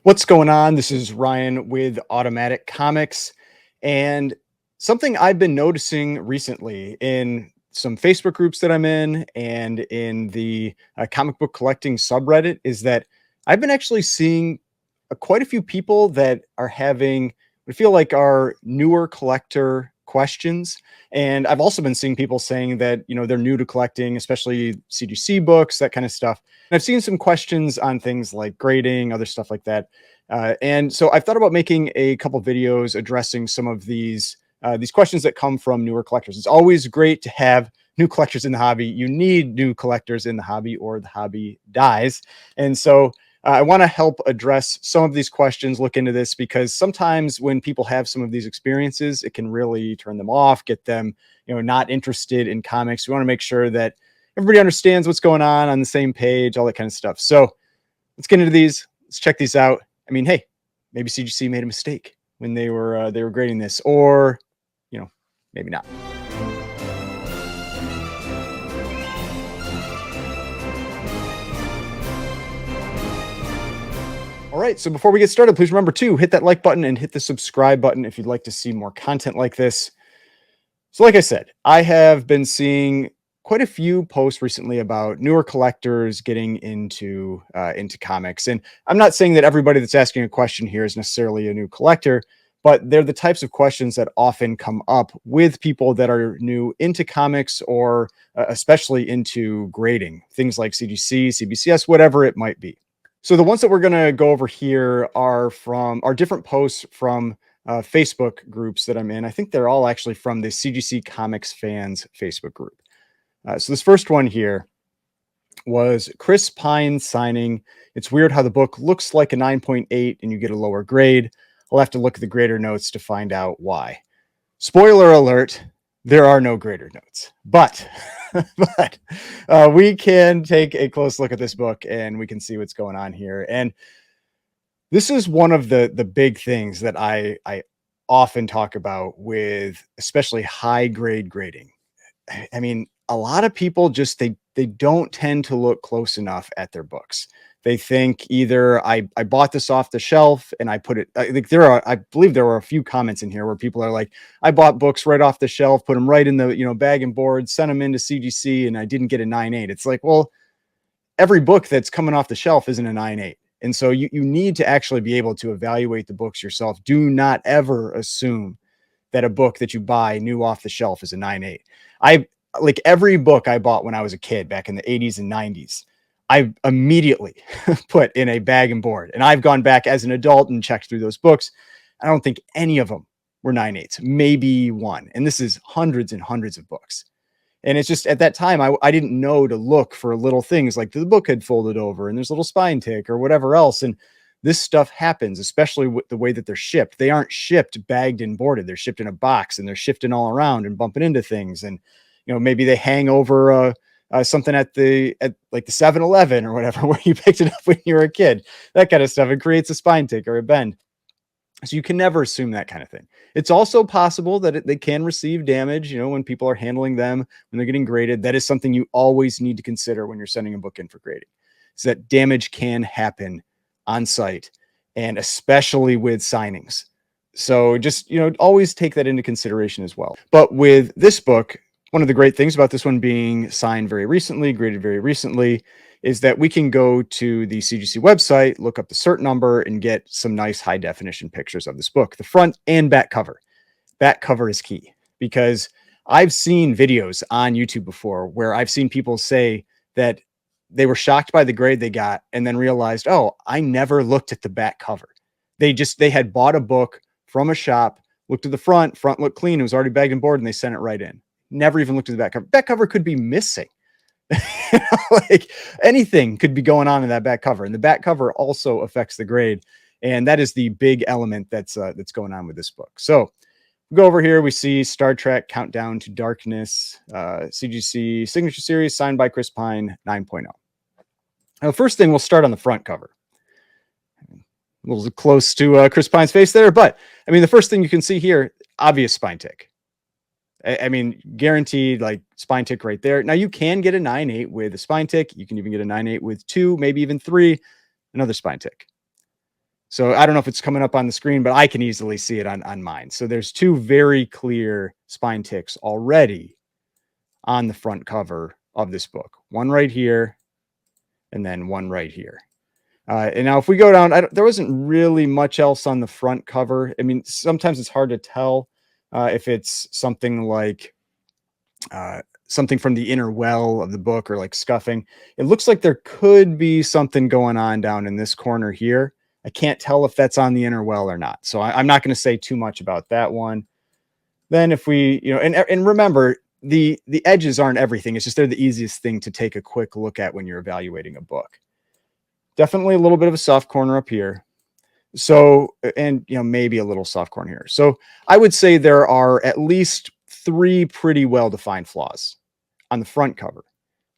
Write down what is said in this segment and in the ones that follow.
What's going on? This is Ryan with Automatic Comics. And something I've been noticing recently in some Facebook groups that I'm in and in the comic book collecting subreddit is that I've been actually seeing quite a few people that are having, I feel like, are newer collector questions. And I've also been seeing people saying that, they're new to collecting, especially CGC books, that kind of stuff. And I've seen some questions on things like grading, other stuff like that. And so I've thought about making a couple videos addressing some of these questions that come from newer collectors. It's always great to have new collectors in the hobby. You need new collectors in the hobby or the hobby dies. And so I want to help address some of these questions, look into this, because sometimes when people have some of these experiences, it can really turn them off, get them, not interested in comics. We want to make sure that everybody understands what's going on the same page, all that kind of stuff. So let's get into these. Let's check these out. I mean, hey, maybe CGC made a mistake when they were grading this, or maybe not. All right, so before we get started, please remember to hit that like button and hit the subscribe button if you'd like to see more content like this. So like I said, I have been seeing quite a few posts recently about newer collectors getting into comics. And I'm not saying that everybody that's asking a question here is necessarily a new collector, but they're the types of questions that often come up with people that are new into comics or especially into grading, things like CGC, CBCS, whatever it might be. So the ones that we're going to go over here are different posts from Facebook groups that I'm in. I think they're all actually from the CGC Comics Fans Facebook group. So this first one here was Chris Pine signing. It's weird how the book looks like a 9.8 and you get a lower grade. I'll have to look at the grader notes to find out why. Spoiler alert, there are no grader notes, but we can take a close look at this book and we can see what's going on here. And this is one of the big things that I often talk about with especially high grade grading. I mean, a lot of people just they don't tend to look close enough at their books. They think either I bought this off the shelf and I put it. I think I believe there were a few comments in here where people are like, I bought books right off the shelf, put them right in the bag and board, sent them into CGC, and I didn't get a 9.8. It's like, well, every book that's coming off the shelf isn't a 9.8. And so you need to actually be able to evaluate the books yourself. Do not ever assume that a book that you buy new off the shelf is a 9.8. I like every book I bought when I was a kid back in the 80s and 90s. I immediately put in a bag and board, and I've gone back as an adult and checked through those books. I don't think any of them were 9.8s, maybe one. And this is hundreds and hundreds of books. And it's just at that time, I didn't know to look for little things like the book had folded over and there's a little spine tick or whatever else. And this stuff happens, especially with the way that they're shipped. They aren't shipped bagged and boarded. They're shipped in a box and they're shifting all around and bumping into things. And, maybe they hang over something at like the 7-Eleven or whatever, where you picked it up when you were a kid, that kind of stuff. It creates a spine tick or a bend. So you can never assume that kind of thing. It's also possible that they can receive damage, when people are handling them, when they're getting graded. That is something you always need to consider when you're sending a book in for grading, is that damage can happen on site, and especially with signings. So just, always take that into consideration as well. But with this book, one of the great things about this one being signed very recently, graded very recently, is that we can go to the CGC website, look up the cert number, and get some nice high definition pictures of this book, the front and back cover. Back cover is key, because I've seen videos on YouTube before where I've seen people say that they were shocked by the grade they got and then realized, oh, I never looked at the back cover. They had bought a book from a shop, looked at the front looked clean, it was already bagged and board, and they sent it right in. Never even looked at the back cover. Back cover could be missing. Like anything could be going on in that back cover, and the back cover also affects the grade. And that is the big element that's going on with this book. So we go over here, we see Star Trek Countdown to Darkness, CGC Signature Series, signed by Chris Pine, 9.0. Now, the first thing, we'll start on the front cover. A little close to Chris Pine's face there, but I mean, the first thing you can see here, obvious spine tick. I mean, guaranteed, like, spine tick right there. Now, you can get a 9.8 with a spine tick. You can even get a 9.8 with 2, maybe even 3, another spine tick. So I don't know if it's coming up on the screen, but I can easily see it on mine. So there's two very clear spine ticks already on the front cover of this book. One right here, and then one right here. And now if we go down, there wasn't really much else on the front cover. I mean, sometimes it's hard to tell if it's something like something from the inner well of the book or like scuffing. It looks like there could be something going on down in this corner here. I can't tell if that's on the inner well or not. So I'm not going to say too much about that one. Then if we, and remember, the edges aren't everything. It's just they're the easiest thing to take a quick look at when you're evaluating a book. Definitely a little bit of a soft corner up here. So, and maybe a little soft corner here. So I would say there are at least 3 pretty well-defined flaws on the front cover.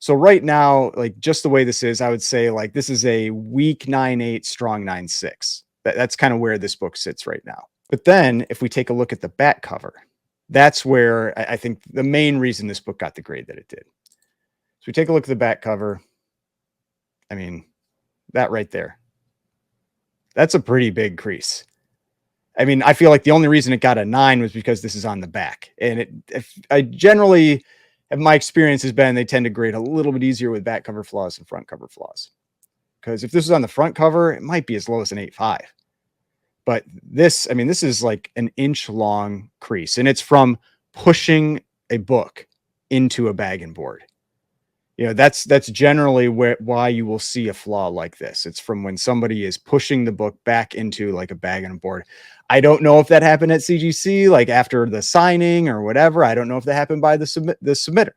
So right now, like just the way this is, I would say like this is a weak 9.8, strong 9.6. That's kind of where this book sits right now. But then if we take a look at the back cover, that's where I think the main reason this book got the grade that it did. So we take a look at the back cover. I mean, that right there, that's a pretty big crease. I mean, I feel like the only reason it got a 9 was because this is on the back. And I generally, my experience has been they tend to grade a little bit easier with back cover flaws and front cover flaws. Because if this is on the front cover, it might be as low as an 8.5. But this, I mean, this is like an inch long crease, and it's from pushing a book into a bag and board. That's generally why you will see a flaw like this. It's from when somebody is pushing the book back into like a bag and a board. I don't know if that happened at CGC, like after the signing or whatever. I don't know if that happened by the submitter.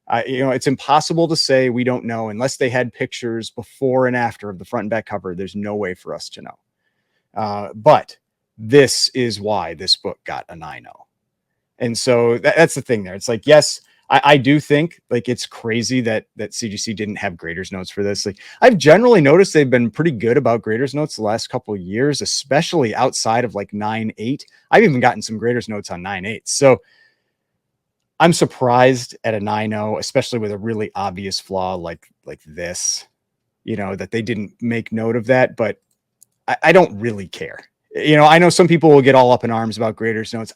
It's impossible to say. We don't know unless they had pictures before and after of the front and back cover. There's no way for us to know. But this is why this book got a 9.0. And so that's the thing there. It's like, yes, I do think like it's crazy that CGC didn't have graders notes for this. Like I've generally noticed they've been pretty good about graders notes the last couple of years, especially outside of like 9.8. I've even gotten some graders notes on 9.8. So I'm surprised at a 9.0, especially with a really obvious flaw like this, that they didn't make note of that. But I don't really care. I know some people will get all up in arms about graders notes.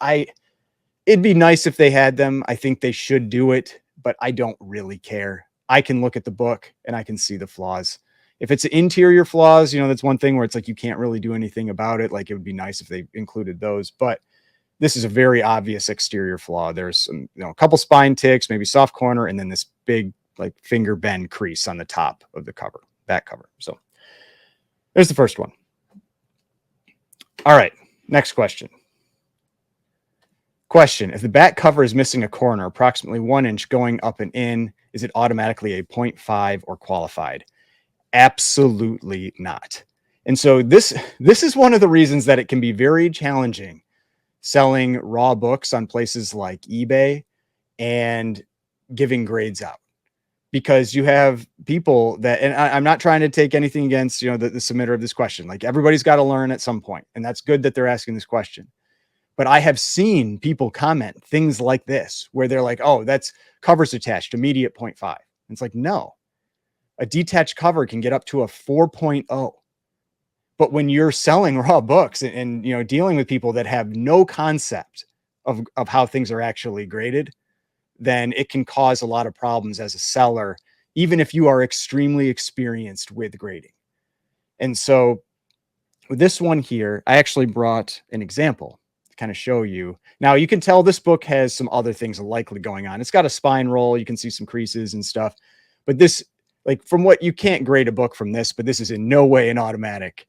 It'd be nice if they had them. I think they should do it, but I don't really care. I can look at the book and I can see the flaws. If it's interior flaws, that's one thing where it's like you can't really do anything about it. Like it would be nice if they included those, but this is a very obvious exterior flaw. There's some, a couple spine ticks, maybe soft corner, and then this big like finger bend crease on the top of the cover, back cover. So there's the first one. All right, next question. Question: if the back cover is missing a corner approximately 1 inch going up and in, is it automatically a 0.5 or qualified? Absolutely not. And so this is one of the reasons that it can be very challenging selling raw books on places like eBay and giving grades out, because you have people that, and I'm not trying to take anything against, the submitter of this question. Like everybody's got to learn at some point, and that's good that they're asking this question. But I have seen people comment things like this where they're like, oh, that's covers attached, immediate 0.5. And it's like, no, a detached cover can get up to a 4.0. But when you're selling raw books and dealing with people that have no concept of how things are actually graded, then it can cause a lot of problems as a seller, even if you are extremely experienced with grading. And so with this one here, I actually brought an example to kind of show you. Now you can tell this book has some other things likely going on. It's got a spine roll. You can see some creases and stuff, but this, like from what you can't grade a book from this, but this is in no way an automatic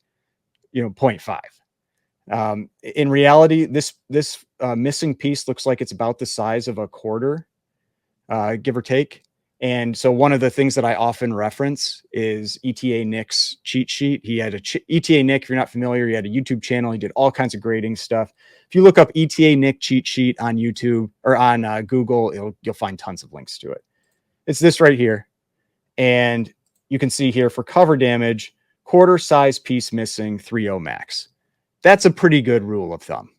0.5. In reality, this missing piece looks like it's about the size of a quarter, give or take. And so one of the things that I often reference is ETA Nick's cheat sheet. He had ETA Nick, if you're not familiar, he had a YouTube channel. He did all kinds of grading stuff. If you look up ETA Nick cheat sheet on YouTube or on Google, you'll find tons of links to it. It's this right here. And you can see here for cover damage, quarter size piece missing, 3.0 max. That's a pretty good rule of thumb.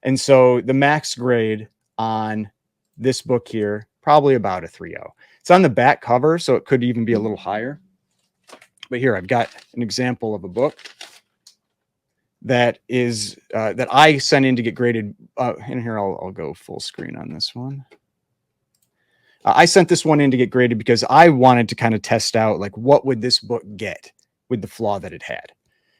And so the max grade on this book here, probably about a 3.0. It's on the back cover, so it could even be a little higher. But here I've got an example of a book. that is that I sent in to get graded. And here I'll go full screen on this one. I sent this one in to get graded because I wanted to kind of test out like what would this book get with the flaw that it had.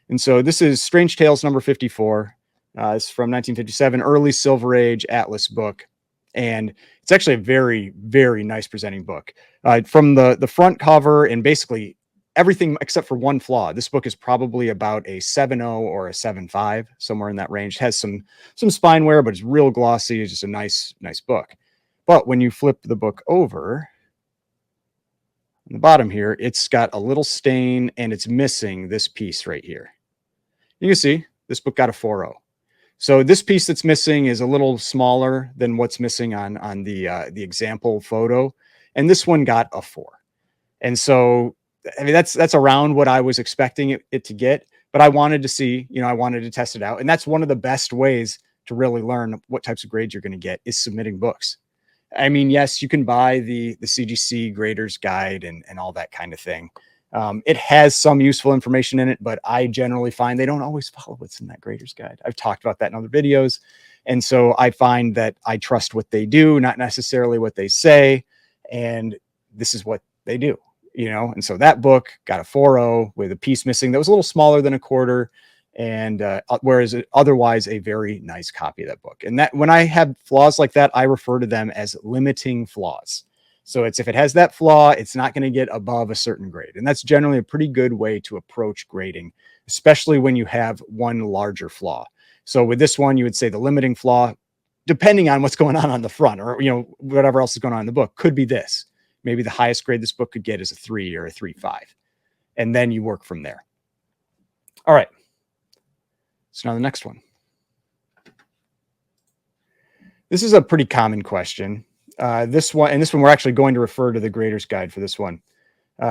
And so this is Strange Tales number 54. It's from 1957, early Silver Age Atlas book. And it's actually a very, very nice presenting book. From the front cover and basically everything except for one flaw. This book is probably about a 7.0 or a 7.5, somewhere in that range. It has some spine wear, but it's real glossy. It's just a nice book. But when you flip the book over, on the bottom here, it's got a little stain and it's missing this piece right here. You can see this book got a 4.0. So this piece that's missing is a little smaller than what's missing on the example photo. And this one got a 4. And so, I mean, that's around what I was expecting it to get, but I wanted to see, I wanted to test it out. And that's one of the best ways to really learn what types of grades you're going to get is submitting books. I mean, yes, you can buy the CGC grader's guide and all that kind of thing. It has some useful information in it, but I generally find they don't always follow what's in that grader's guide. I've talked about that in other videos. And so I find that I trust what they do, not necessarily what they say. And this is what they do, And so that book got a 4.0 with a piece missing that was a little smaller than a quarter. And whereas otherwise a very nice copy of that book. And that when I have flaws like that, I refer to them as limiting flaws. So it's if it has that flaw, it's not going to get above a certain grade. And that's generally a pretty good way to approach grading, especially when you have one larger flaw. So with this one, you would say the limiting flaw, depending on what's going on the front or, whatever else is going on in the book, could be this. Maybe the highest grade this book could get is a 3 or a 3.5. And then you work from there. All right. So now the next one. This is a pretty common question. This one we're actually going to refer to the grader's guide for this one.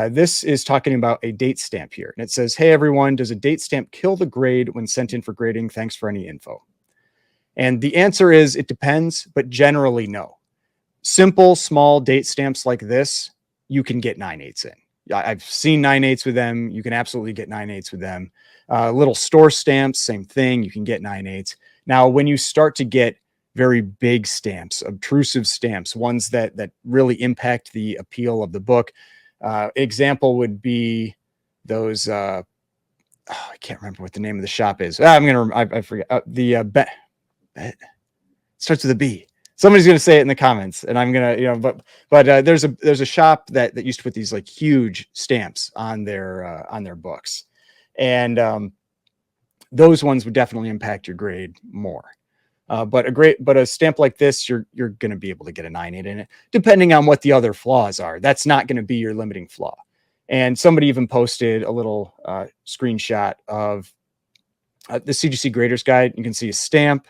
This is talking about a date stamp here. And it says, hey, everyone, does a date stamp kill the grade when sent in for grading? Thanks for any info. And the answer is it depends, but generally no. Simple, small date stamps like this, you can get 9/8 in. I've seen 9/8 with them. You can absolutely get 9/8 with them. Little store stamps, same thing. You can get 9/8. Now, when you start to get very big stamps, obtrusive stamps, ones that really impact the appeal of the book. Example would be those. I can't remember what the name of the shop is. I forget. Starts with a B. Somebody's going to say it in the comments, and I'm going to, but there's a shop that used to put these like huge stamps on their books, and those ones would definitely impact your grade more. But a stamp like this, you're going to be able to get a 9/8 in it, depending on what the other flaws are. That's not going to be your limiting flaw. And somebody even posted a little screenshot of the CGC Graders Guide. You can see a stamp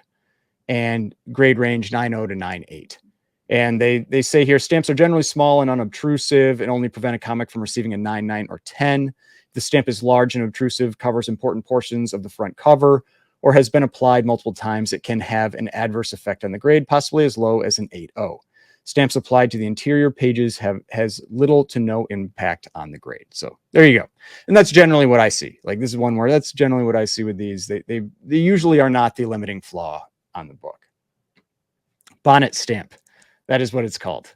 and grade range 9.0 to 9.8. And they say here, stamps are generally small and unobtrusive and only prevent a comic from receiving a 9.9 or 10. The stamp is large and obtrusive, covers important portions of the front cover, or has been applied multiple times, it can have an adverse effect on the grade, possibly as low as an 8.0. Stamps applied to the interior pages has little to no impact on the grade. So there you go. And that's generally what I see. Like this is one where that's generally what I see with these. They usually are not the limiting flaw on the book. Bonnet stamp. That is what it's called.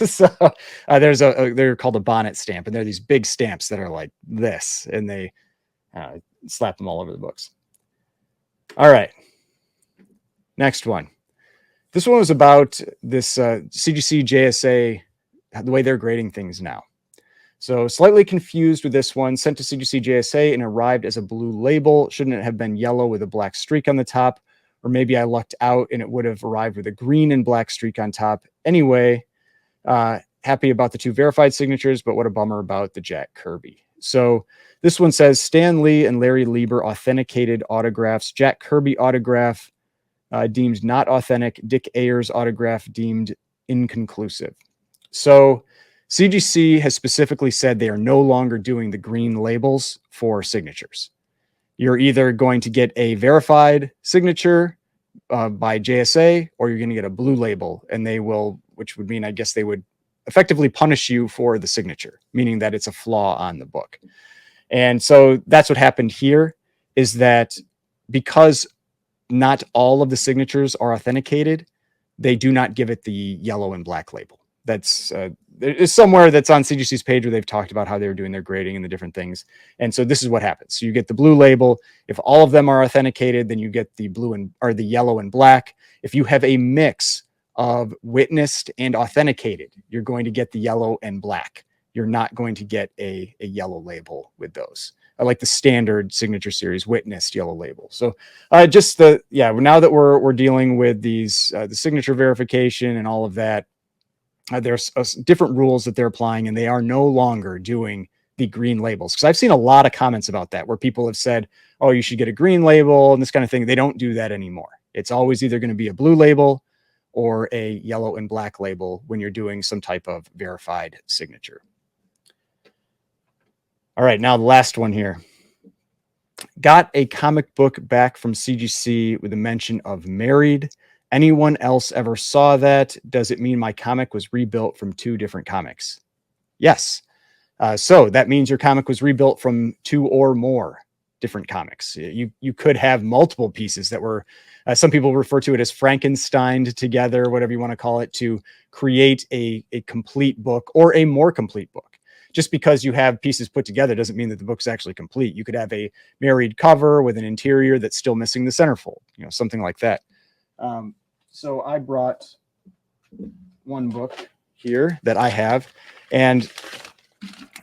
So they're called a bonnet stamp, and they're these big stamps that are like this, and they slap them all over the books. All right. Next one. This one was about this CGC JSA, the way they're grading things now. So slightly confused with this one, sent to CGC JSA and arrived as a blue label. Shouldn't it have been yellow with a black streak on the top? Or maybe I lucked out and it would have arrived with a green and black streak on top. Anyway, happy about the 2 verified signatures, but what a bummer about the Jack Kirby. So this one says Stan Lee and Larry Lieber authenticated autographs. Jack Kirby autograph deemed not authentic. Dick Ayers autograph deemed inconclusive. So CGC has specifically said they are no longer doing the green labels for signatures. You're either going to get a verified signature by JSA, or you're going to get a blue label, and they will, which would mean, I guess they would effectively punish you for the signature, meaning that it's a flaw on the book. And so that's what happened here, is that because not all of the signatures are authenticated, they do not give it the yellow and black label. That's there's somewhere that's on CGC's page where they've talked about how they were doing their grading and the different things. And so this is what happens. So you get the blue label. If all of them are authenticated, then you get the blue and or the yellow and black. If you have a mix of witnessed and authenticated, you're going to get the yellow and black. You're not going to get a yellow label with those. I like the standard signature series witnessed yellow label. So just the, yeah, now that we're dealing with these, the signature verification and all of that, there's different rules that they're applying, and they are no longer doing the green labels. Because I've seen a lot of comments about that where people have said, oh, you should get a green label and this kind of thing. They don't do that anymore. It's always either going to be a blue label or a yellow and black label when you're doing some type of verified signature. All right, now the last one here. Got a comic book back from CGC with a mention of married. Anyone else ever saw that? Does it mean my comic was rebuilt from 2 different comics? Yes. So that means your comic was rebuilt from 2 or more different comics. You could have multiple pieces that were, some people refer to it as Frankensteined together, whatever you want to call it, to create a complete book or a more complete book. Just because you have pieces put together doesn't mean that the book's actually complete. You could have a married cover with an interior that's still missing the centerfold, something like that. So I brought one book here that I have, and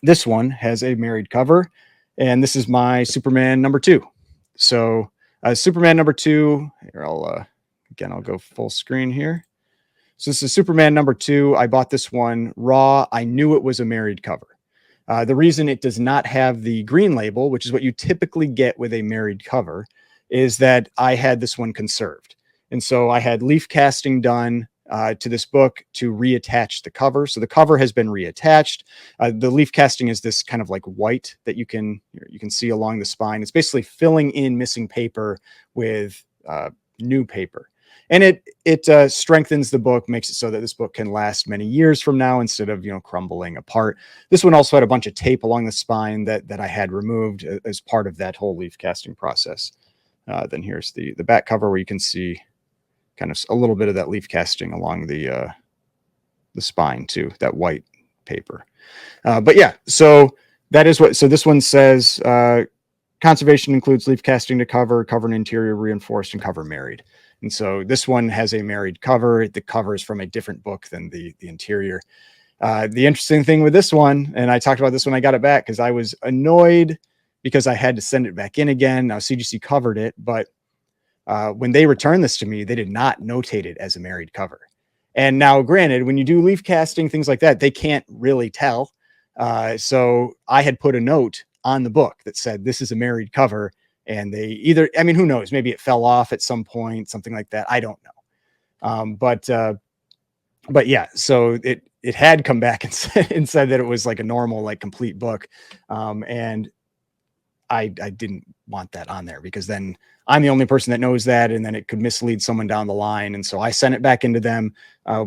this one has a married cover, and this is my Superman #2. So Superman #2, here I'll go full screen here. So this is Superman #2. I bought this one raw. I knew it was a married cover. The reason it does not have the green label, which is what you typically get with a married cover, is that I had this one conserved. And so I had leaf casting done to this book to reattach the cover. So the cover has been reattached. The leaf casting is this kind of like white that you can see along the spine. It's basically filling in missing paper with new paper. And it strengthens the book, makes it so that this book can last many years from now instead of, crumbling apart. This one also had a bunch of tape along the spine that I had removed as part of that whole leaf casting process. Then here's the back cover where you can see kind of a little bit of that leaf casting along the spine too, that white paper. But yeah, so that is so this one says, conservation includes leaf casting to cover and interior reinforced, and cover married. And so this one has a married cover. The cover is from a different book than the interior. The interesting thing with this one, and I talked about this when I got it back, because I was annoyed because I had to send it back in again. Now CGC covered it, but when they returned this to me, they did not notate it as a married cover. And now, granted, when you do leaf casting, things like that, they can't really tell. So I had put a note on the book that said, this is a married cover. And they either, I mean, who knows, maybe it fell off at some point, something like that. I don't know. But yeah, so it had come back and said that it was like a normal, like complete book. And I didn't want that on there, because then I'm the only person that knows that, and then it could mislead someone down the line. And so I sent it back into them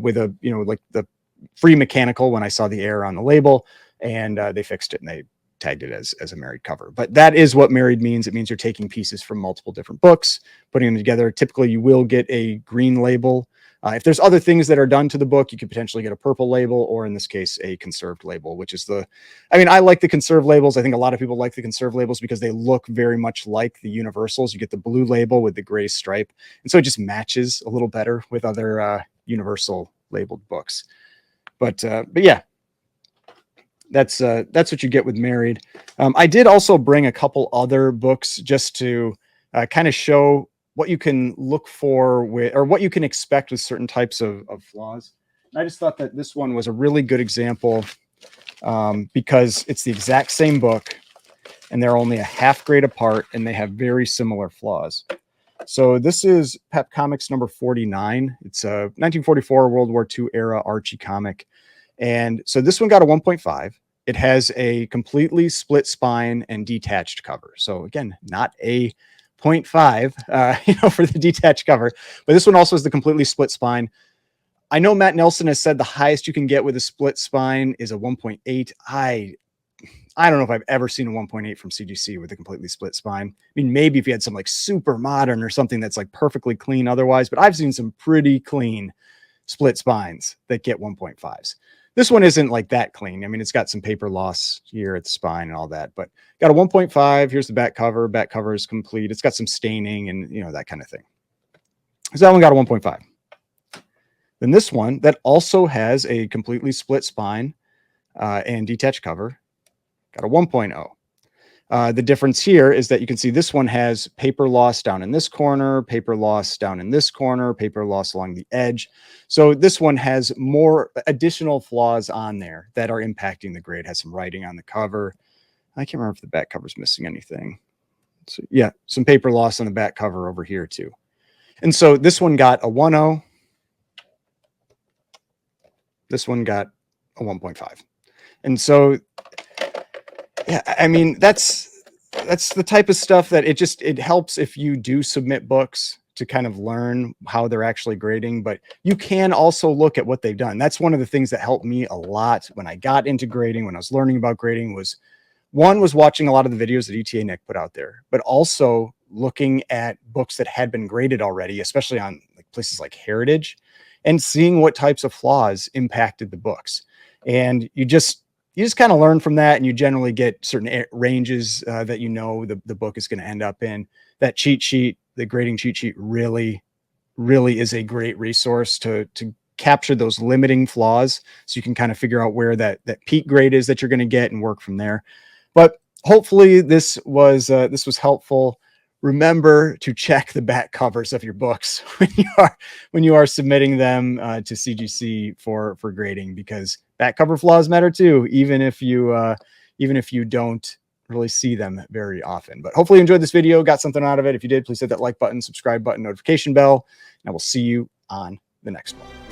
with a, like the free mechanical when I saw the error on the label, and they fixed it and they tagged it as a married cover. But that is what married means. It means you're taking pieces from multiple different books, putting them together. Typically you will get a green label. If there's other things that are done to the book, you could potentially get a purple label, or in this case, a conserved label, which is I like the conserved labels. I think a lot of people like the conserved labels because they look very much like the universals. You get the blue label with the gray stripe. And so it just matches a little better with other universal labeled books. But yeah, that's what you get with married. I did also bring a couple other books just to kind of show what you can look for with, or what you can expect with certain types of flaws. And I just thought that this one was a really good example because it's the exact same book and they're only a half grade apart and they have very similar flaws. So this is Pep Comics number 49. It's a 1944 World War II era Archie comic. And so this one got a 1.5. It has a completely split spine and detached cover. So again, not a 0.5, for the detached cover, but this one also has the completely split spine. I know Matt Nelson has said the highest you can get with a split spine is a 1.8. I I don't know if I've ever seen a 1.8 from CGC with a completely split spine. I mean, maybe if you had some like super modern or something that's like perfectly clean otherwise, but I've seen some pretty clean split spines that get 1.5s. This one isn't like that clean. I mean, it's got some paper loss here at the spine and all that, but got a 1.5. Here's the back cover. Back cover is complete. It's got some staining and, you know, that kind of thing. So that one got a 1.5. Then this one that also has a completely split spine and detached cover got a 1.0. The difference here is that you can see this one has paper loss down in this corner, paper loss down in this corner, paper loss along the edge. So this one has more additional flaws on there that are impacting the grade. It has some writing on the cover. I can't remember if the back cover is missing anything. So yeah, some paper loss on the back cover over here too. And so this one got a 1.0. This one got a 1.5. And so yeah, I mean, that's the type of stuff that it helps if you do submit books to kind of learn how they're actually grading, but you can also look at what they've done. That's one of the things that helped me a lot when I got into grading, when I was learning about grading, was watching a lot of the videos that ETA Nick put out there, but also looking at books that had been graded already, especially on like places like Heritage, and seeing what types of flaws impacted the books. And you just kind of learn from that, and you generally get certain ranges that you know the book is going to end up in. That cheat sheet, the grading cheat sheet, really is a great resource to capture those limiting flaws, so you can kind of figure out where that peak grade is that you're going to get and work from there. But hopefully this was helpful. Remember to check the back covers of your books when you are submitting them to CGC for grading, because back cover flaws matter too, even if you don't really see them very often. But hopefully you enjoyed this video, got something out of it. If you did, please hit that like button, subscribe button, notification bell, and I will see you on the next one.